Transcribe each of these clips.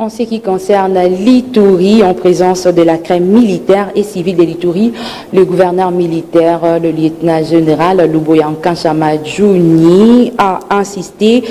En ce qui concerne l'Ituri, en présence de la crème militaire et civile de l'Ituri, le gouverneur militaire, le lieutenant général Luboyanka Chamadjouni a assisté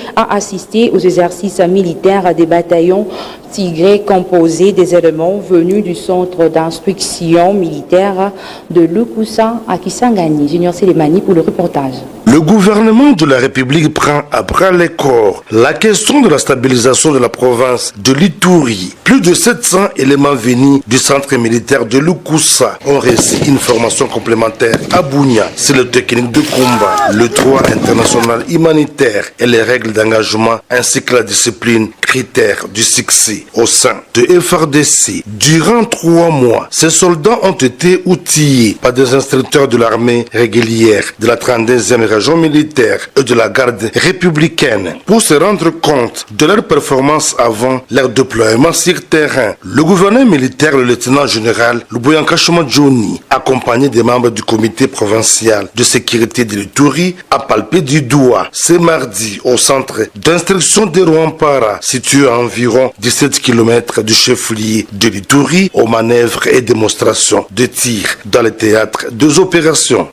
aux exercices militaires des bataillons Tigré composés des éléments venus du centre d'instruction militaire de Lukusa à Kisangani. Junior Sélémani pour le reportage. Le gouvernement de la République prend à bras le corps la question de la stabilisation de la province de l'Ituri. Plus de 700 éléments venus du centre militaire de Lukusa ont reçu une formation complémentaire à Bunia sur les techniques de combat, le droit international humanitaire et les règles d'engagement ainsi que la discipline critères du succès au sein de FARDC. Durant 3 mois, ces soldats ont été outillés par des instructeurs de l'armée régulière de la 32e région militaire et de la garde républicaine pour se rendre compte de leur performance avant leur déploiement sur terrain. Le gouverneur militaire, le lieutenant général Luboyanka Chamadjouni, accompagné des membres du comité provincial de sécurité de l'Ituri, a palpé du doigt ce mardi au centre d'instruction de Rwampara, situé à environ 17 km du chef-lieu de l'Ituri, aux manœuvres et démonstrations de tir dans le théâtre des opérations.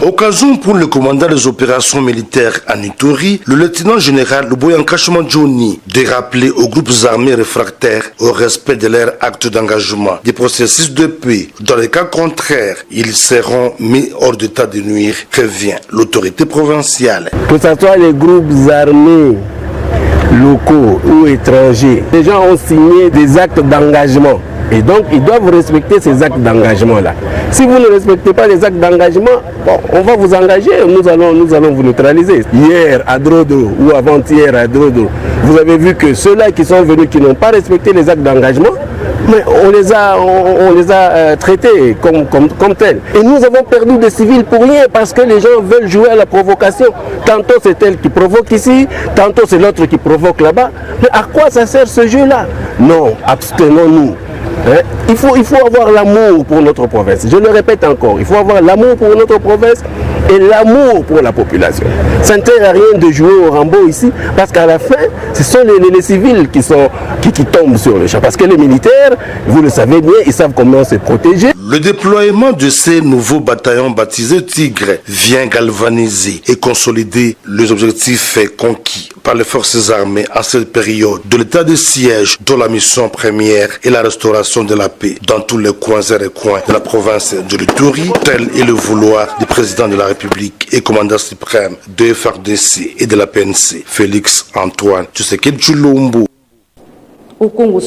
Occasion pour le commandant des opérations militaires en Ituri, le lieutenant général Luboyanka Chamadjouni, de rappeler aux groupes armés réfractaires au respect de leurs actes d'engagement des processus de paix. Dans les cas contraires, ils seront mis hors d'état de nuire, prévient l'autorité provinciale. Que ce soit les groupes armés locaux ou étrangers, les gens ont signé des actes d'engagement. Et donc, ils doivent respecter ces actes d'engagement-là. Si vous ne respectez pas les actes d'engagement, bon, on va vous engager, nous allons vous neutraliser. Hier, à Drodo, ou avant-hier, à Drodo, vous avez vu que ceux-là qui sont venus, qui n'ont pas respecté les actes d'engagement, mais on les a traités comme tels. Et nous avons perdu des civils pour rien, parce que les gens veulent jouer à la provocation. Tantôt c'est elle qui provoque ici, tantôt c'est l'autre qui provoque là-bas. Mais à quoi ça sert ce jeu-là? Non, abstenons-nous. Il faut avoir l'amour pour notre province. Je le répète encore, il faut avoir l'amour pour notre province et l'amour pour la population. Ça ne sert à rien de jouer au Rambo ici, parce qu'à la fin, ce sont les civils qui tombent sur le champ. Parce que les militaires, vous le savez bien, ils savent comment se protéger. Le déploiement de ces nouveaux bataillons baptisés Tigre vient galvaniser et consolider les objectifs conquis par les forces armées en cette période de l'état de siège, dont la mission première est la restauration de la paix dans tous les coins et recoins de la province de l'Ituri, tel est le vouloir du président de la République et commandant suprême de FARDC et de la PNC, Félix Antoine Tshisekedi Tshilombo. Au Congo